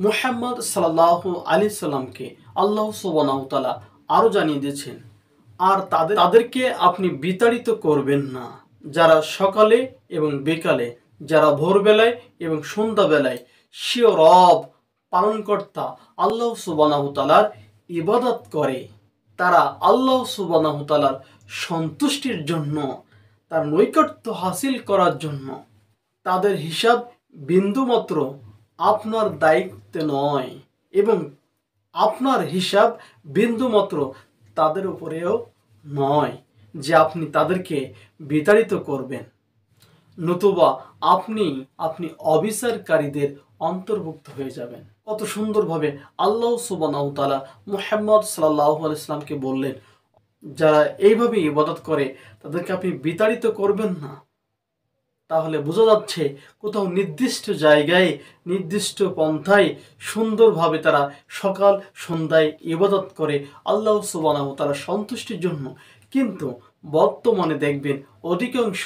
মুহাম্মদ সাল্লাল্লাহু আলাইহি সাল্লামকে আল্লাহ সুবহানাহু ওয়া তাআলা আরো জানিয়ে দিয়েছেন, আর তাদেরকে আপনি বিতাড়িত করবেন না, যারা সকালে এবং বিকালে, যারা ভোরবেলায় এবং সন্ধ্যাবেলায় স্বীয় রব পালনকর্তা আল্লাহ সুবহানাহু ওয়া তাআলার ইবাদত করে। তারা আল্লাহ সুবহানাহু ওয়া তাআলার সন্তুষ্টির জন্য, তার নৈকট্য হাসিল করার জন্য তাদের হিসাব বিন্দুমাত্র আপনার দায়িত্বে নয়, এবং আপনার হিসাব বিন্দুমাত্র তাদের উপরেও নয় যে আপনি তাদেরকে বিতাড়িত করবেন, নতুবা আপনি অবিচারকারীদের অন্তর্ভুক্ত হয়ে যাবেন। কত সুন্দরভাবে আল্লাহ সুবহানাহু ওয়া তাআলা মুহাম্মদ সাল্লাল্লাহু আলাইহি সাল্লামকে বললেন, যারা এইভাবে ইবাদত করে তাদেরকে আপনি বিতাড়িত করবেন না। তাহলে বোঝা যাচ্ছে কোথাও নির্দিষ্ট জায়গায়, নির্দিষ্ট পন্থায় সুন্দরভাবে তারা সকাল সন্ধ্যায় ইবাদত করে আল্লাহ সুবহানাহু ওয়া তাআলার সন্তুষ্টির জন্য। কিন্তু বর্তমানে দেখবেন অধিকাংশ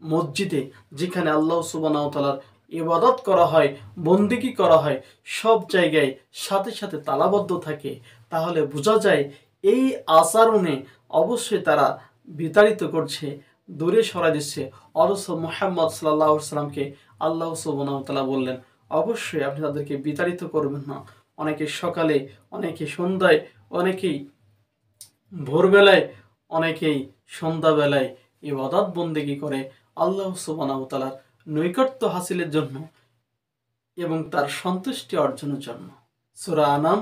মসজিদে, যেখানে আল্লাহ সুবহানাহু ওয়া তাআলার ইবাদত করা হয়, বন্দেগী করা হয়, সব জায়গায় সাথে সাথে তালাবদ্ধ থাকে। তাহলে বোঝা যায় এই আচরণে অবশ্যই তারা বিতাড়িত করছে, দূরে সরাই দিচ্ছে। অথচ মুহাম্মদ সাল্লাল্লাহু আলাইহি সাল্লামকে আল্লাহ সুবহানাহু ওয়া তাআলা বললেন, অবশ্যই আপনি তাদেরকে বিতাড়িত করবেন না। অনেকে সকালে, অনেকে সন্ধ্যায়, অনেকেই ভোরবেলায়, অনেকেই সন্ধ্যাবেলায় ইবাদত বন্দেগী করে আল্লাহ সুবহানাহু ওয়া তাআলার নৈকট্য হাসিলের জন্য এবং তার সন্তুষ্টি অর্জনের জন্য। সূরা আনাম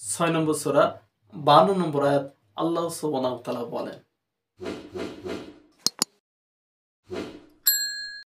6 নম্বর সূরা 52 নম্বর আয়াত আল্লাহ সুবহানাহু ওয়া তাআলা বলেন।